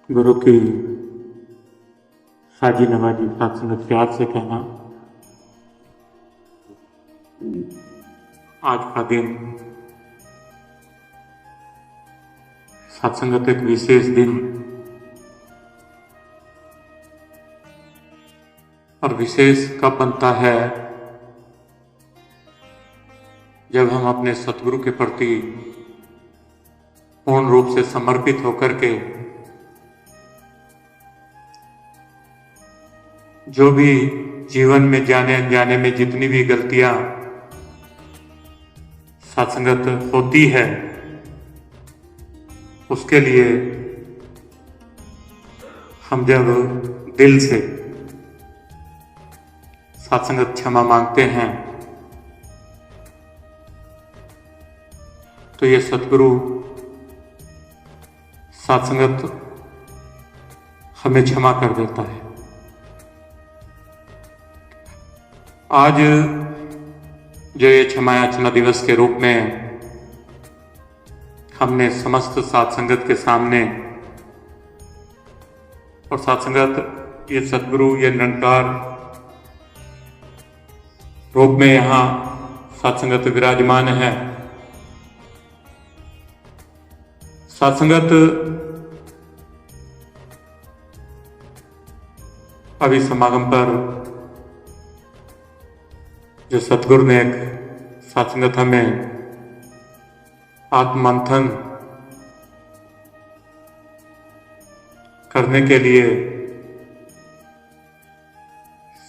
गुरु की साजी नवाजी सत्संगत प्यार से कहना। आज का दिन सत्संगत एक विशेष दिन और विशेष कब बनता है जब हम अपने सतगुरु के प्रति पूर्ण रूप से समर्पित होकर के जो भी जीवन में जाने अनजाने में जितनी भी गलतियां सत्संगत होती है उसके लिए हम जब दिल से सत्संगत क्षमा मांगते हैं तो ये सतगुरु सत्संगत हमें क्षमा कर देता है। आज जो ये क्षमा याचना दिवस के रूप में हमने समस्त सत्संगत के सामने और सत्संगत ये सतगुरु ये निरंकार रूप में यहाँ सत्संगत विराजमान है। सत्संगत अभी समागम पर जो सतगुरु ने एक सत्संगत हमें आत्ममंथन करने के लिए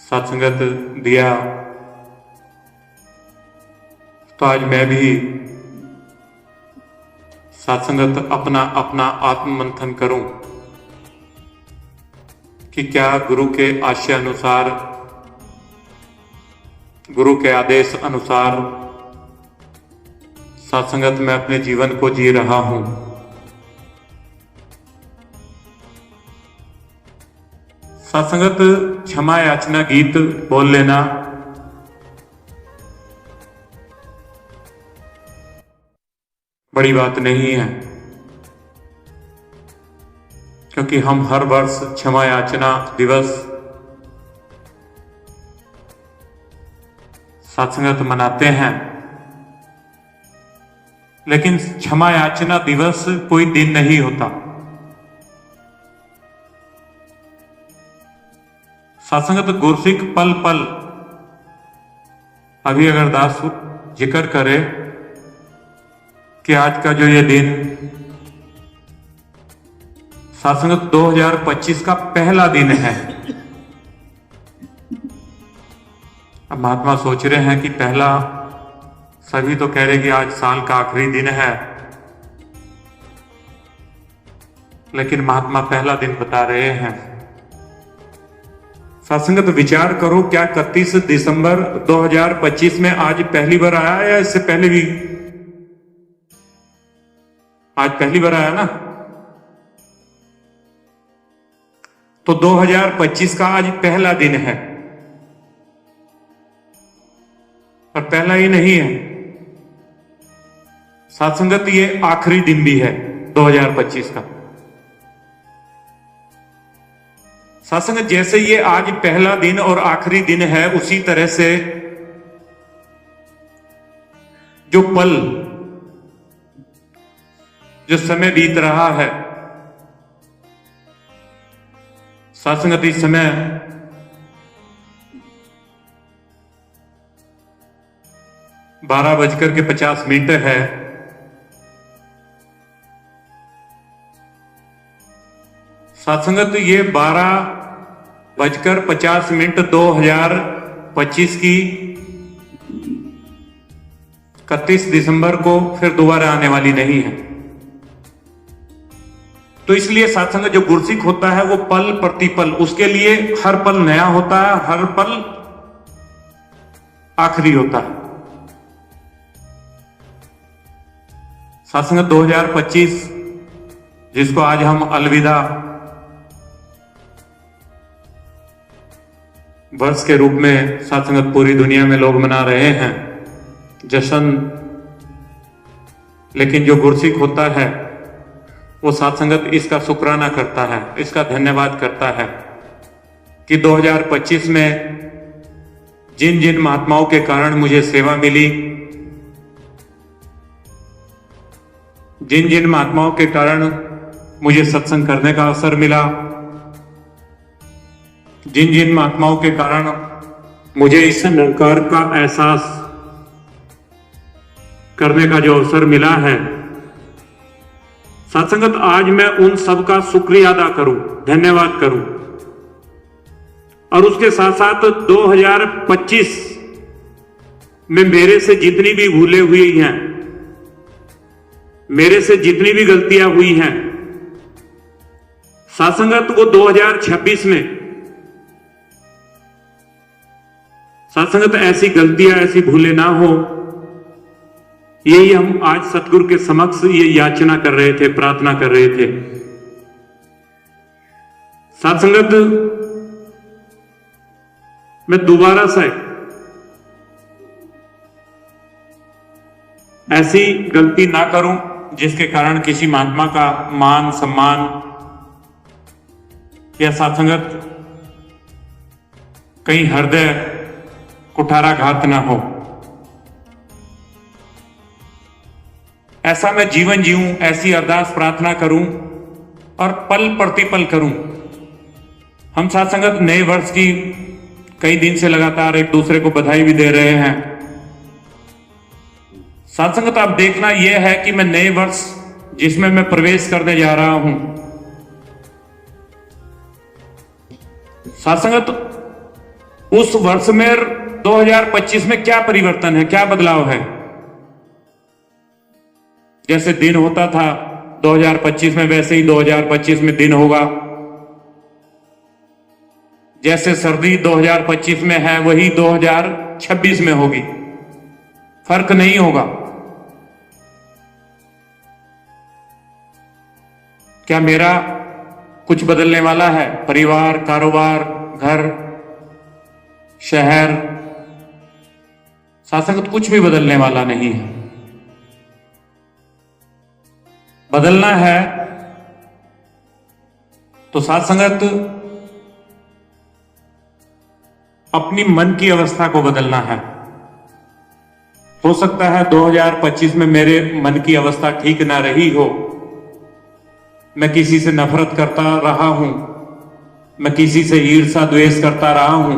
सत्संगत दिया, तो आज मैं भी सत्संगत अपना अपना आत्ममंथन करूं कि क्या गुरु के आशय अनुसार गुरु के आदेश अनुसार सत्संगत में अपने जीवन को जी रहा हूं। सत्संगत क्षमा याचना गीत बोल लेना बड़ी बात नहीं है, क्योंकि हम हर वर्ष क्षमा याचना दिवस सत्संगत मनाते हैं, लेकिन क्षमा याचना दिवस कोई दिन नहीं होता। सत्संगत गुरसिक पल पल अभी अगर दास जिक्र करे कि आज का जो ये दिन सत्संगत 2025 का पहला दिन है। अब महात्मा सोच रहे हैं कि पहला, सभी तो कह रहे कि आज साल का आखिरी दिन है, लेकिन महात्मा पहला दिन बता रहे हैं। सत्संगत विचार करो, क्या 31 दिसंबर 2025 में आज पहली बार आया या इससे पहले भी? आज पहली बार आया ना, तो 2025 का आज पहला दिन है। और पहला ही नहीं है, सत्संगत ये आखिरी दिन भी है 2025 का। सत्संगत जैसे ये आज पहला दिन और आखिरी दिन है, उसी तरह से जो पल जो समय बीत रहा है, सत्संगत इस समय 12:50 है। सत्संगत ये 12:50 2025 की 31 दिसंबर को फिर दोबारा आने वाली नहीं है। तो इसलिए सत्संग जो गुरसिक होता है वो पल प्रतिपल, उसके लिए हर पल नया होता है, हर पल आखिरी होता है। सत्संग 2025 जिसको आज हम अलविदा वर्ष के रूप में सत्संगत पूरी दुनिया में लोग मना रहे हैं जश्न, लेकिन जो गुरसिक होता है वो साथ संगत इसका शुक्राना करता है, इसका धन्यवाद करता है कि 2025 में जिन जिन महात्माओं के कारण मुझे सेवा मिली, जिन जिन महात्माओं के कारण मुझे सत्संग करने का अवसर मिला, जिन जिन महात्माओं के कारण मुझे इस निरंकार का एहसास करने का जो अवसर मिला है, सत्संगत आज मैं उन सब का शुक्रिया अदा करूं, धन्यवाद करूं। और उसके साथ साथ 2025 में मेरे से जितनी भी भूलें हुई हैं, मेरे से जितनी भी गलतियां हुई हैं, सत्संगत को 2026 में सत्संगत ऐसी गलतियां, ऐसी भूलें ना हो, यही हम आज सतगुरु के समक्ष ये याचना कर रहे थे, प्रार्थना कर रहे थे। सत्संगत मैं दोबारा से ऐसी गलती ना करूं जिसके कारण किसी महात्मा का मान सम्मान या सत्संगत कहीं हृदय कुठाराघात ना हो। ऐसा मैं जीवन जीऊं, ऐसी अरदास प्रार्थना करूं और पल प्रतिपल करूं। हम सत्संगत नए वर्ष की कई दिन से लगातार एक दूसरे को बधाई भी दे रहे हैं। सत्संगत अब देखना यह है कि मैं नए वर्ष जिसमें मैं प्रवेश करने जा रहा हूं, सत्संगत उस वर्ष में 2025 में क्या परिवर्तन है, क्या बदलाव है। जैसे दिन होता था 2025 में, वैसे ही 2025 में दिन होगा। जैसे सर्दी 2025 में है, वही 2026 में होगी, फर्क नहीं होगा। क्या मेरा कुछ बदलने वाला है? परिवार, कारोबार, घर, शहर, सत्संगत कुछ भी बदलने वाला नहीं है। बदलना है तो सत्संगत अपनी मन की अवस्था को बदलना है। हो सकता है 2025 में मेरे मन की अवस्था ठीक ना रही हो, मैं किसी से नफरत करता रहा हूं, मैं किसी से ईर्ष्या द्वेष करता रहा हूं,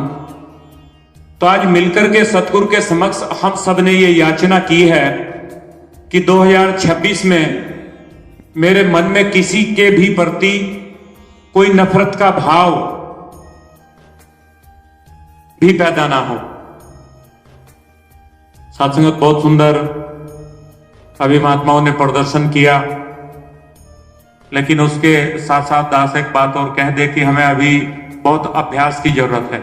तो आज मिलकर के सतगुरु के समक्ष हम सब ने ये याचना की है कि 2026 में मेरे मन में किसी के भी प्रति कोई नफरत का भाव भी पैदा ना हो। सत्संगत बहुत सुंदर अभी महात्माओं ने प्रदर्शन किया, लेकिन उसके साथ साथ दास एक बात और कह दे कि हमें अभी बहुत अभ्यास की जरूरत है,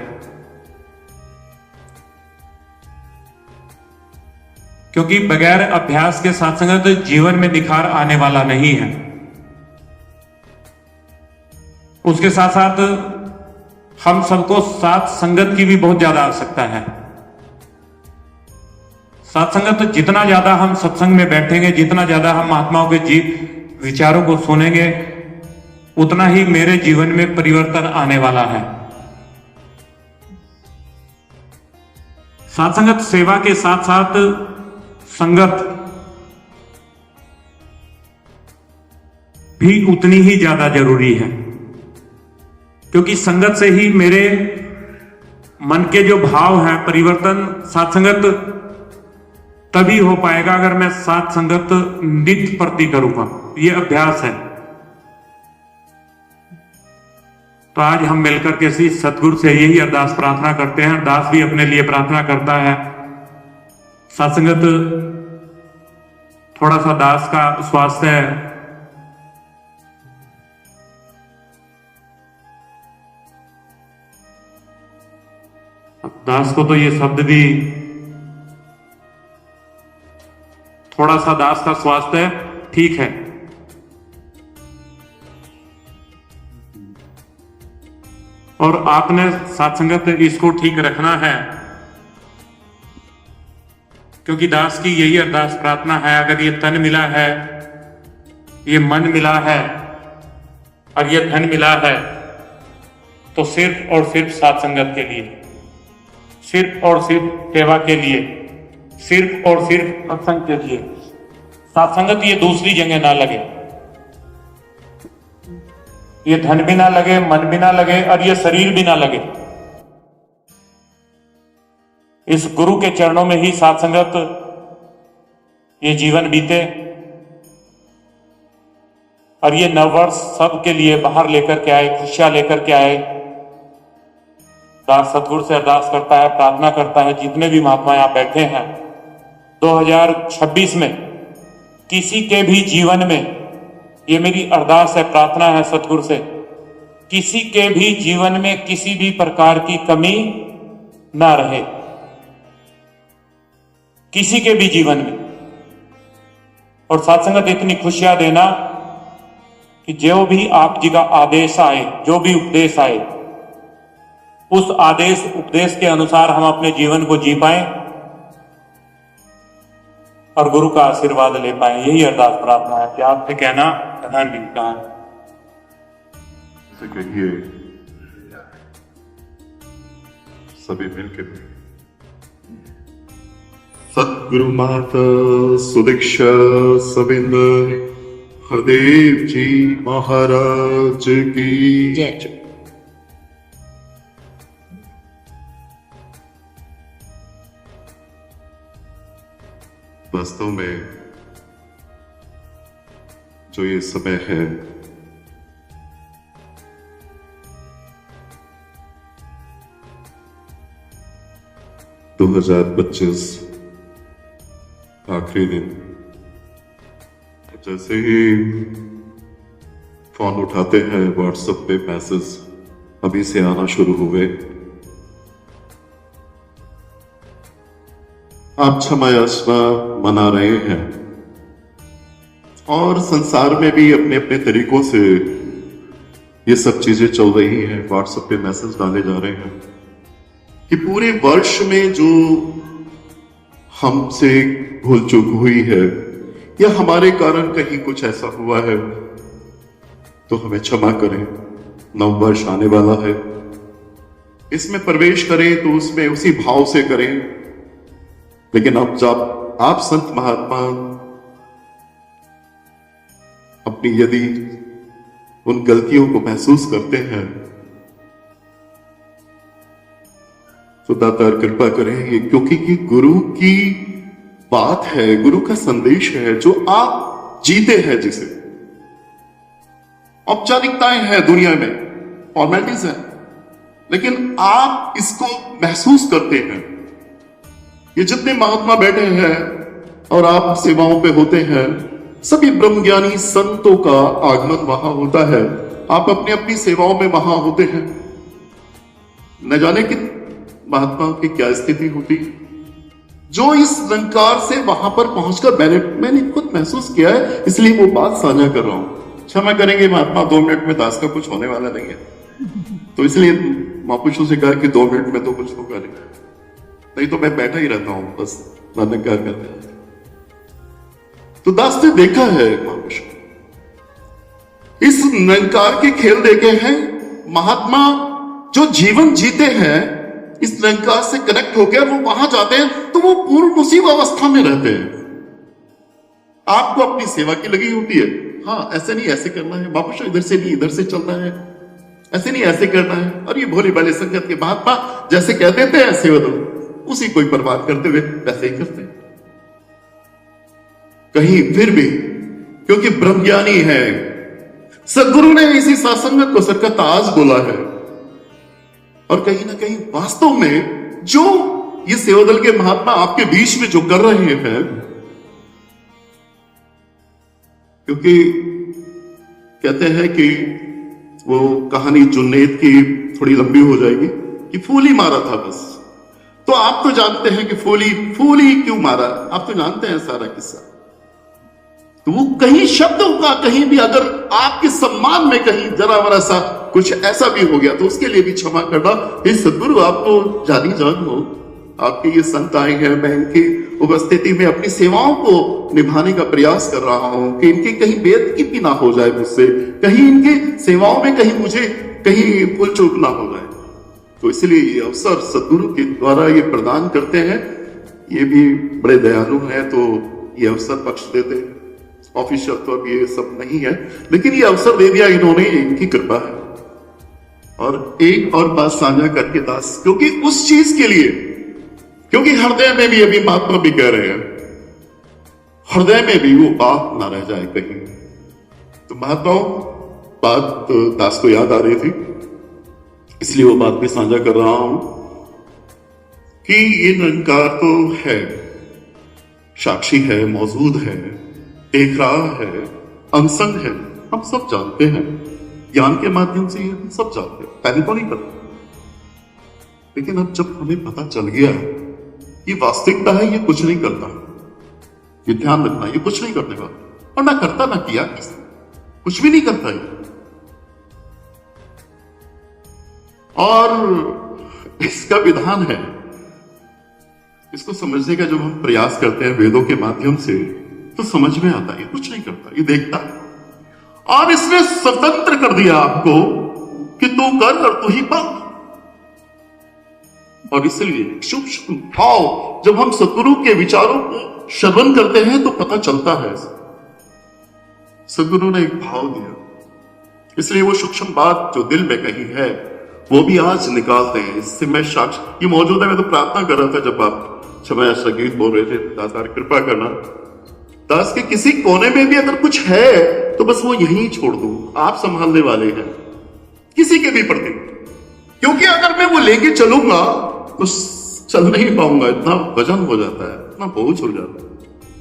क्योंकि बगैर अभ्यास के सत्संगत जीवन में निखार आने वाला नहीं है। उसके साथ साथ हम सबको साथ संगत की भी बहुत ज्यादा आवश्यकता है। सत्संगत जितना ज्यादा हम सत्संग में बैठेंगे, जितना ज्यादा हम महात्माओं के विचारों को सुनेंगे, उतना ही मेरे जीवन में परिवर्तन आने वाला है। सत्संगत सेवा के साथ साथ संगत भी उतनी ही ज्यादा जरूरी है, क्योंकि संगत से ही मेरे मन के जो भाव हैं, परिवर्तन सत्संगत तभी हो पाएगा अगर मैं साथ संगत नित्य प्रति करूंगा। ये अभ्यास है। तो आज हम मिलकर के इसी सतगुरु से यही अरदास प्रार्थना करते हैं। दास भी अपने लिए प्रार्थना करता है। सत्संगत थोड़ा सा दास का स्वास्थ्य दास को तो ये शब्द भी, थोड़ा सा दास का स्वास्थ्य ठीक है, और आपने सत्संगत इसको ठीक रखना है, क्योंकि दास की यही अरदास प्रार्थना है। अगर ये तन मिला है, ये मन मिला है और ये धन मिला है तो सिर्फ और सिर्फ साथ संगत के लिए, सिर्फ और सिर्फ सेवा के लिए, सिर्फ और सिर्फ सत्संग के लिए। साथ संगत ये दूसरी जगह ना लगे, ये धन भी ना लगे, मन भी ना लगे और ये शरीर भी ना लगे। इस गुरु के चरणों में ही साथ संगत ये जीवन बीते और ये नववर्ष सबके लिए बाहर लेकर के आए, खुशियां लेकर के आए। दास सतगुरु से अरदास करता है, प्रार्थना करता है, जितने भी महात्मा यहां बैठे हैं 2026 में किसी के भी जीवन में, ये मेरी अरदास है, प्रार्थना है सतगुरु से, किसी के भी जीवन में किसी भी प्रकार की कमी ना रहे, किसी के भी जीवन में। और साथ संगत इतनी खुशियां देना कि जो भी आप जी का आदेश आए, जो भी उपदेश आए, उस आदेश उपदेश के अनुसार हम अपने जीवन को जी पाएं और गुरु का आशीर्वाद ले पाए। यही अरदास प्रार्थना है कि आपसे कहना प्रधान जी का कहिए सभी मिलकर। सतगुरु माता सुदीक्षा सविंद्र हरदेव जी महाराज की जय। वास्तव में जो ये समय है, दो 2025 आखिरी दिन, जैसे ही फोन उठाते हैं व्हाट्सएप पे मैसेज अभी से आना शुरू हुए। आप क्षमा याचना मना रहे हैं और संसार में भी अपने अपने तरीकों से ये सब चीजें चल रही हैं। व्हाट्सएप पे मैसेज डाले जा रहे हैं कि पूरे वर्ष में जो हमसे भूल चूक हुई है या हमारे कारण कहीं कुछ ऐसा हुआ है तो हमें क्षमा करें। नव वर्ष आने वाला है, इसमें प्रवेश करें तो उसमें उसी भाव से करें। लेकिन अब जब आप संत महात्मा अपनी यदि उन गलतियों को महसूस करते हैं तो दातार कृपा करें, ये क्योंकि ये गुरु की बात है, गुरु का संदेश है जो आप जीते हैं, जिसे औपचारिकताएं हैं दुनिया में, फॉर्मेलिटीज है, लेकिन आप इसको महसूस करते हैं। ये जितने महात्मा बैठे हैं और आप सेवाओं पे होते हैं, सभी ब्रह्मज्ञानी संतों का आगमन वहां होता है। आप अपनी अपनी सेवाओं में वहां होते हैं। न जाने कि महात्माओं की क्या स्थिति होती, जो इस अलंकार से वहां पर पहुंचकर मैंने खुद महसूस किया है, इसलिए वो बात साझा कर रहा हूं। क्षमा करेंगे महात्मा, 2 मिनट में दास का कुछ होने वाला नहीं है, तो इसलिए महापुरुषों से कहा कि 2 मिनट में तो कुछ होगा नहीं तो मैं बैठा ही रहता हूं बस अलंकार करते। तो दास ने देखा है महापुरुष इस अलंकार के खेल देखे हैं। महात्मा जो जीवन जीते हैं इस अलंकार से कनेक्ट होकर वो वहां जाते हैं तो वो पूर्ण उसी अवस्था में रहते हैं। आपको अपनी सेवा की लगी होती है, हाँ ऐसे नहीं ऐसे करना है, महापुरुष इधर से नहीं इधर से चलना है, ऐसे नहीं ऐसे करना है। और ये भोले भाले संगत के महात्मा जैसे कह देते हैं ऐसे बदलो, उसी को बर्बाद करते हुए वैसे ही करते हैं। कहीं फिर भी क्योंकि ब्रह्मज्ञानी है, सदगुरु ने इसी सत्संगत को सर का ताज बोला है। और कहीं ना कहीं वास्तव में जो ये सेवादल के महात्मा आपके बीच में जो कर रहे हैं, क्योंकि कहते हैं कि वो कहानी जुन्नैद की थोड़ी लंबी हो जाएगी कि फूल ही मारा था बस। तो आप तो जानते हैं कि फूल ही क्यों मारा, आप तो जानते हैं सारा किस्सा। तो वो कहीं शब्द होगा, कहीं भी अगर आपके सम्मान में कहीं जरा बरा सा कुछ ऐसा भी हो गया तो उसके लिए भी क्षमा करना। हे सदगुरु, आप तो जानी जान हो, आपके ये संत आए हैं बहन के, उपस्थिति में अपनी सेवाओं को निभाने का प्रयास कर रहा हूं कि इनकी कहीं बेइज्जती ना हो जाए मुझसे, कहीं इनकी सेवाओं में कहीं मुझे कहीं भूल चूक ना हो जाए। तो इसलिए ये अवसर सदगुरु के द्वारा ये प्रदान करते हैं। ये भी बड़े दयालु हैं तो ये अवसर बख्श देते हैं। ऑफिशियल तो अब ये सब नहीं है, लेकिन ये अवसर दे दिया इन्होंने, इनकी कृपा है। और एक और बात साझा करके दास, क्योंकि उस चीज के लिए, क्योंकि हृदय में भी अभी महात्मा भी कह रहे हैं, हृदय में भी वो बात ना रह जाए कहीं। तो महात्माओं, बात दास को याद आ रही थी, इसलिए वो बात भी साझा कर रहा हूं कि ये निरंकार तो है, साक्षी है, मौजूद है, देख रहा है, अंगसंग है, हम सब जानते हैं। ज्ञान के माध्यम से ये हम सब जानते हैं, पहले तो नहीं पता। लेकिन अब जब हमें पता चल गया ये वास्तविकता है, ये कुछ नहीं करता, ये ध्यान रखना, ये कुछ नहीं करने वाला, और ना करता ना किया किसी, कुछ भी नहीं करता ये। और इसका विधान है, इसको समझने का जब हम प्रयास करते हैं वेदों के माध्यम से, तो समझ में आता है ये कुछ नहीं करता, ये देखता है। और इसने स्वतंत्र कर दिया आपको कि तू कर और तू ही पा। और इसलिए सूक्ष्म भाव जब हम सदगुरु के विचारों को श्रवण करते हैं तो पता चलता है। सदगुरु ने एक भाव दिया, इसलिए वो सूक्ष्म बात जो दिल में कही है वो भी आज निकालते हैं। इससे मैं साक्ष, ये मौजूद है, मैं तो प्रार्थना कर रहा था जब आप क्षमा संगीत बोल रहे थे, दातार कृपा करना, दास के किसी कोने में भी अगर कुछ है तो बस वो यहीं छोड़ दो, आप संभालने वाले हैं किसी के भी प्रति। क्योंकि अगर मैं वो लेके चलूंगा तो चल नहीं पाऊंगा, इतना वजन हो जाता है, इतना बोझ हो जाता है।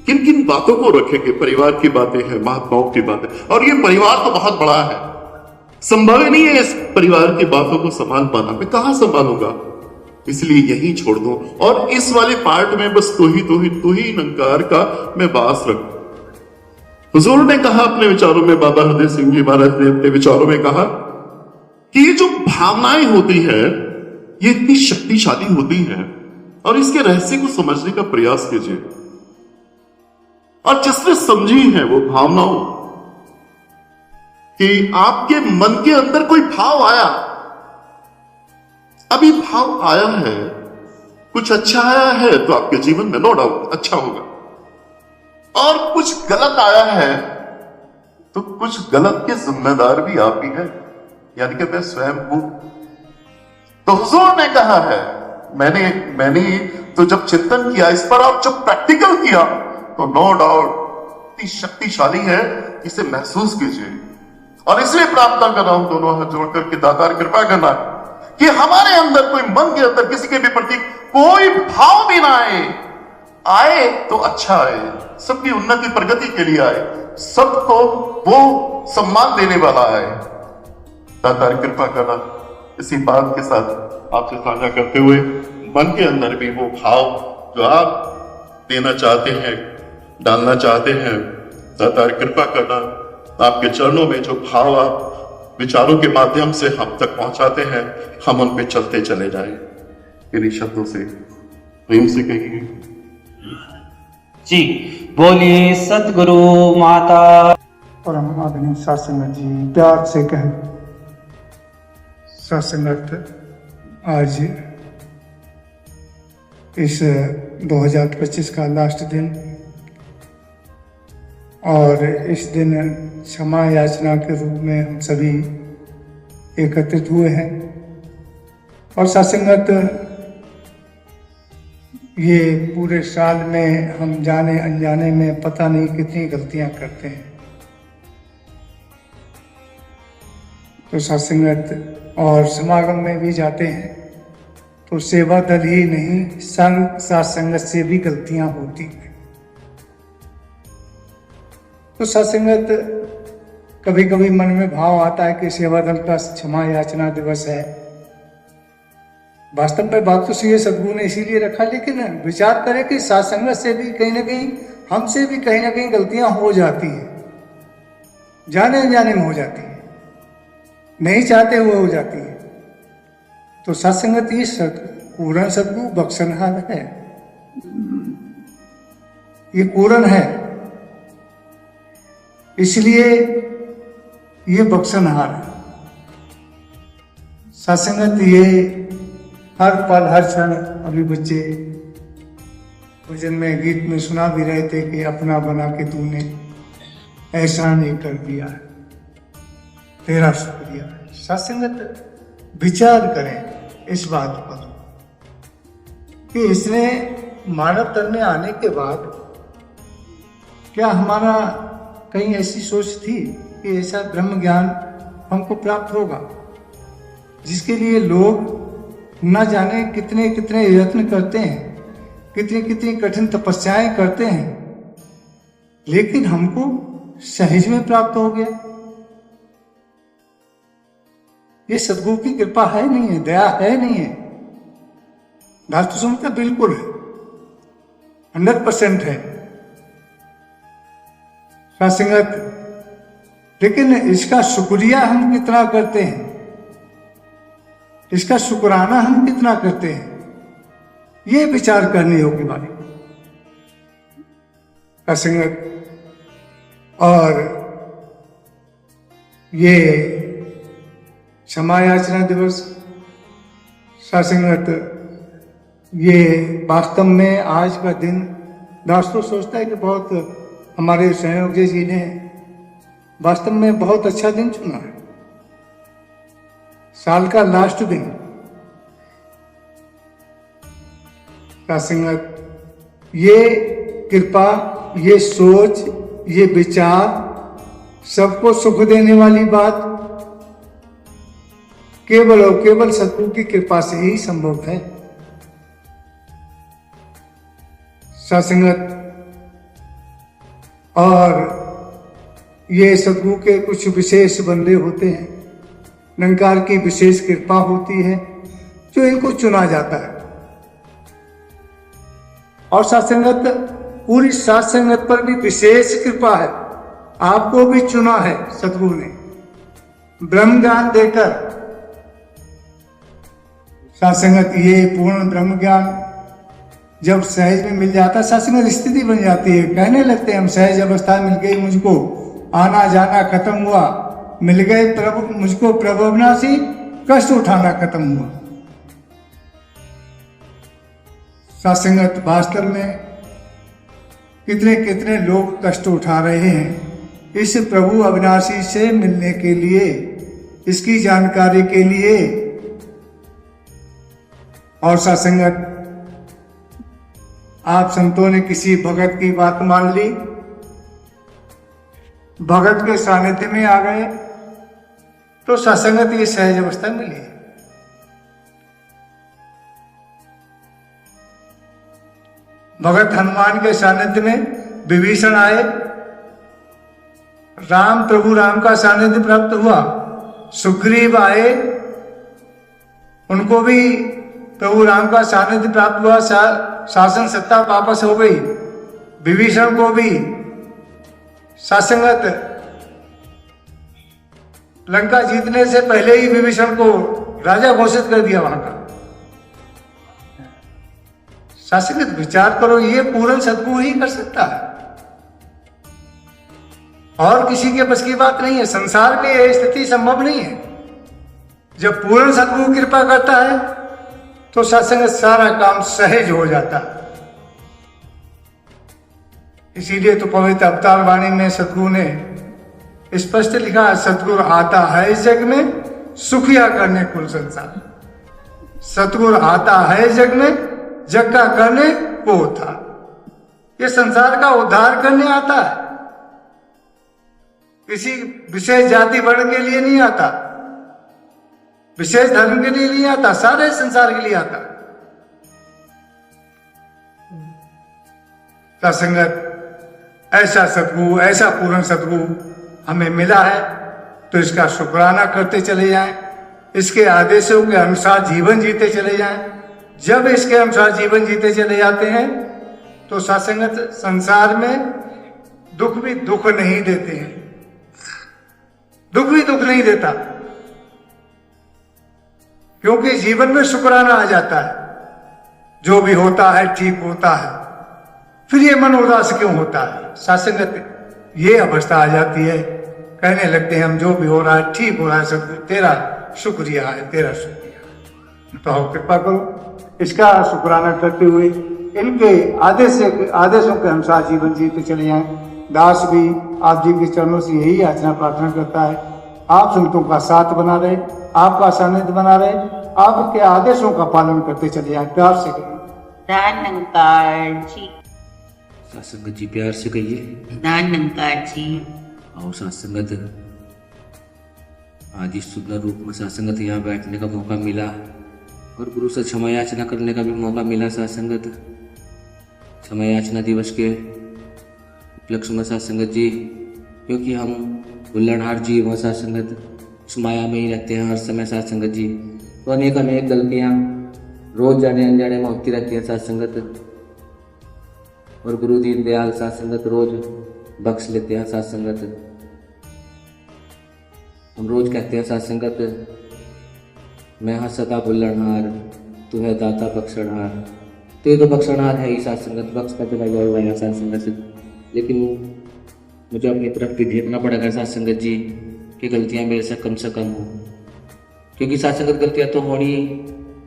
किन किन बातों को रखेंगे? परिवार की बातें हैं, महात्माओं की बातें, और ये परिवार तो बहुत बड़ा है, संभव नहीं है इस परिवार की बातों को संभाल पाना, मैं कहां संभालूंगा? इसलिए यही छोड़ दो, और इस वाले पार्ट में बस तू ही निरंकार का मैं वास रख। हुजूर ने कहा अपने विचारों में, बाबा हरदेव सिंह जी महाराज ने अपने विचारों में कहा कि ये जो भावनाएं होती है ये इतनी शक्तिशाली होती है, और इसके रहस्य को समझने का प्रयास कीजिए। और जिसने समझी है वो भावनाओं कि आपके मन के अंदर कोई भाव आया, अभी भाव आया है, कुछ अच्छा आया है तो आपके जीवन में नो डाउट अच्छा होगा, और कुछ गलत आया है तो कुछ गलत के जिम्मेदार भी आप ही हैं, यानी कि मैं स्वयं हूं। तो हुजूर ने कहा है, मैंने तो जब चिंतन किया इस पर और जब प्रैक्टिकल किया तो नो डाउट इतनी शक्तिशाली है, इसे महसूस कीजिए। और इसलिए प्रार्थना कर रहा हूं दोनों हाथ जोड़कर के दातार कृपा करना कि हमारे अंदर कोई, मन के अंदर किसी के भी प्रति कोई भाव भी ना आए तो अच्छा आए, सबकी उन्नति प्रगति के लिए आए, सबको वो सम्मान देने वाला आए। दातार कृपा करना। इसी बात के साथ आपसे साझा करते हुए मन के अंदर भी वो भाव जो आप देना चाहते हैं, डालना चाहते हैं, दातार कृपा करना, आपके चरणों में जो भाव आप विचारों के माध्यम से हम तक पहुंचाते हैं, हम उन पे चलते चले जाएं। इन्हीं शब्दों से प्रेम से कहिए जी। बोलिए सतगुरु माता परम आदरणीय सत्संगत जी, प्यार से कहें सत्संगत, आज इस 2025 का लास्ट दिन, और इस दिन क्षमा याचना के रूप में हम सभी एकत्रित हुए हैं। और सत्संगत, ये पूरे साल में हम जाने अनजाने में पता नहीं कितनी गलतियां करते हैं। तो सत्संगत और समागम में भी जाते हैं तो सेवा दल ही नहीं, संग सत्संगत से भी गलतियां होती हैं। तो सत्संगत, कभी कभी मन में भाव आता है कि सेवा दल का क्षमा याचना दिवस है। वास्तव में बात तो सही है, सदगुरु ने इसीलिए रखा, लेकिन विचार करें कि सत्संगत से भी कहीं ना कहीं, हमसे भी कहीं ना कहीं गलतियां हो जाती हैं, जाने अनजाने में हो जाती हैं, नहीं चाहते हुए हो जाती है। तो सत्संगत ही पूर्ण सदगुरु बख्शनहार है। ये पूर्ण है, इसलिए ये बख्शनहार है। सत्संगत ये हर पल हर क्षण, अभी बच्चे भजन में गीत में सुना भी रहे थे कि अपना बना के तूने ऐसा नहीं कर दिया, तेरा शुक्रिया। सत्संगत विचार करें इस बात पर कि इसने मानव तन में आने के बाद क्या हमारा कहीं ऐसी सोच थी कि ऐसा ब्रह्म ज्ञान हमको प्राप्त होगा, जिसके लिए लोग न जाने कितने कितने यत्न करते हैं, कितनी कितनी कठिन तपस्याएं करते हैं, लेकिन हमको सहज में प्राप्त हो गया। ये सद्गुरु की कृपा है नहीं है, दया है नहीं है। धातु समझता बिल्कुल है, 100% है सत्संगत। लेकिन इसका शुक्रिया हम कितना करते हैं, इसका शुक्राना हम कितना करते हैं, ये विचार करनी होगी बात सत्संगत। और ये क्षमा याचना दिवस सत्संगत, ये वास्तव में आज का दिन दास तो सोचता है कि बहुत हमारे संयोजक जी ने वास्तव में बहुत अच्छा दिन चुना है, साल का लास्ट दिन। सत्संगत ये कृपा, ये सोच, ये विचार, सबको सुख देने वाली बात केवल और केवल सद्गुरु की कृपा से ही संभव है। सत्संगत और ये सद्गुरु के कुछ विशेष बंदे होते हैं, निरंकार की विशेष कृपा होती है जो इनको चुना जाता है। और सत्संगत, पूरी सत्संगत पर भी विशेष कृपा है, आपको भी चुना है सद्गुरु ने ब्रह्म ज्ञान देकर। सत्संगत ये पूर्ण ब्रह्म ज्ञान जब सहज में मिल जाता, सत्संगत स्थिति बन जाती है। कहने लगते हैं हम, सहज अवस्था मिल गई मुझको, आना जाना खत्म हुआ, मिल गए प्रभु मुझको प्रभु अविनाशी, कष्ट उठाना खत्म हुआ। सत्संगत वास्तव में कितने कितने लोग कष्ट उठा रहे हैं इस प्रभु अविनाशी से मिलने के लिए, इसकी जानकारी के लिए। और सत्संगत, आप संतों ने किसी भगत की बात मान ली, भगत के सानिध्य में आ गए, तो सत्संगत ये सहज अवस्था मिली। भगत हनुमान के सानिध्य में विभीषण आए, राम प्रभु राम का सानिध्य प्राप्त हुआ। सुग्रीव आए, उनको भी प्रभु राम का सानिध्य प्राप्त हुआ, शासन सत्ता वापस हो गई। विभीषण को भी सत्संगत लंका जीतने से पहले ही विभीषण को राजा घोषित कर दिया वहां का। सत्संगत विचार करो, ये पूर्ण सद्गुरु ही कर सकता है, और किसी के बस की बात नहीं है। संसार में यह स्थिति संभव नहीं है। जब पूर्ण सद्गुरु कृपा करता है तो सत्संगत सारा काम सहज हो जाता है। इसीलिए तो पवित्र अवतार वाणी में सद्गुरु ने स्पष्ट लिखा है, सतगुरु आता है इस जग में सुखिया करने कुल संसार। सतगुरु आता है इस जग में जग का करने को था। ये संसार का उद्धार करने आता है, किसी विशेष जाति वर्ण के लिए नहीं आता, विशेष धर्म के लिए नहीं आता, सारे संसार के लिए आता। सत्संगत, ऐसा सद्गुरु, ऐसा पूर्ण सद्गुरु हमें मिला है तो इसका शुक्राना करते चले जाएं, इसके आदेशों के अनुसार जीवन जीते चले जाएं। जब इसके अनुसार जीवन जीते चले जाते हैं तो सत्संगत संसार में दुख भी दुख नहीं देते हैं, दुख भी दुख नहीं देता, क्योंकि जीवन में शुक्राना आ जाता है। जो भी होता है ठीक होता है, फिर ये मन उदास क्यों होता है? सासंगत ये अवस्था आ जाती है, कहने लगते हैं हम जो भी हो रहा है ठीक हो रहा है, सब तेरा शुक्रिया है, तेरा शुक्रिया। तो आप कृपा करो इसका शुक्राना करते हुए इनके आदेशों के अनुसार जीवन जीते चले जाएं। दास भी आप जी के चरणों से यही याचना प्रार्थना करता है, आप संतों का साथ बना रहे, आपका सानिध्य बना रहे, आपके आदेशों का पालन करते चले जाएं। प्यार से करें। दानंकार जी, साथ संगत जी प्यार से कहिए। दानंकार जी, और साथ संगत आज इस सुंदर रूप में साथ संगत यहाँ बैठने का मौका मिला और गुरु से क्षमा याचना करने का भी मौका मिला। साथ संगत क्षमा याचना दिवस के उपलक्ष्य में साथ संगत जी, क्योंकि हम बुल्लनहार जीव हैं साथ संगत, इस माया में ही रहते हैं हर समय साथ संगत जी, तो अनेक अनेक गलतियाँ रोज जाने अनजाने में होती रहती है साथ संगत, और गुरु दीन दयाल साथ संगत रोज बख्श लेते हैं साथ संगत। हम रोज कहते हैं साथ संगत, मैं हाँ सदा बुल्लनहार, तू है दाता बख्शनहार। तो ये तो बख्शनहार है ही साथ संगत, बख्श करते भाई साथ संगत, लेकिन मुझे अपनी तरफ भी देखना पड़ेगा साथ संगत जी कि गलतियाँ मेरे से कम हो, क्योंकि साथ संगत गलतियाँ तो होनी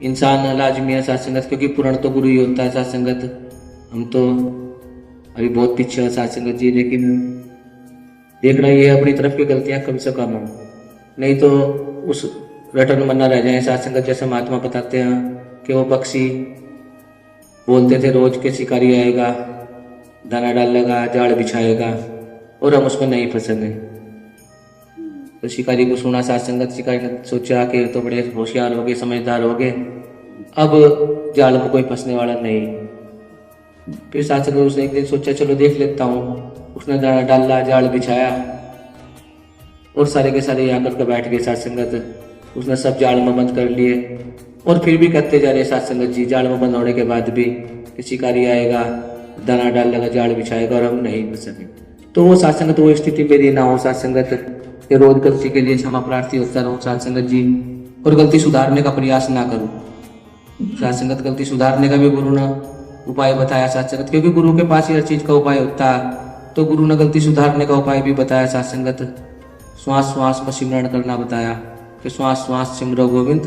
इंसान लाजमी है साथ संगत, क्योंकि पूर्ण तो गुरु ही होता है साथ संगत। हम तो अभी बहुत पीछे हैं साथ संगत जी, लेकिन देखना ये है अपनी तरफ की गलतियाँ कम से कम हो, नहीं तो उस रटन में न रह जाए साथ संगत। जैसे महात्मा बताते हैं कि वो पक्षी बोलते थे रोज के शिकारी आएगा, दाना डालेगा, जाल बिछाएगा, और हम उसमें नहीं फंसेंगे। तो शिकारी को सुना साथ संगत, शिकारी ने सोचा कि तो बड़े होशियार हो गए, समझदार हो गए, अब जाल में कोई फंसने वाला नहीं। फिर साथ संगत उसने एक दिन सोचा चलो देख लेता हूँ, उसने दाना डाला, जाल बिछाया, और सारे के सारे आकर के बैठ गए साथ संगत। उसने सब जाल में बंद कर लिए, और फिर भी करते जा रहे साथ संगत जी, जाल में बंद होने के बाद भी कि शिकारी आएगा, दाना डालेगा, जाल बिछाएगा, और हम नहीं फंसेंगे। तो वो साथ संगत वो स्थिति मेरी ना हो साथ संगत, कि रोज गलती के लिए क्षमा प्रार्थी होता रहूं साथ संगत जी, और गलती सुधारने का प्रयास ना करूं साथ संगत। गलती सुधारने का भी गुरु ने उपाय बताया साथ संगत, क्योंकि गुरु के पास ही हर चीज का उपाय होता है, तो गुरु ने गलती सुधारने का उपाय भी बताया साथ संगत। श्वास श्वास में सिमरण करना बताया कि श्वास श्वास सिमरो गोविंद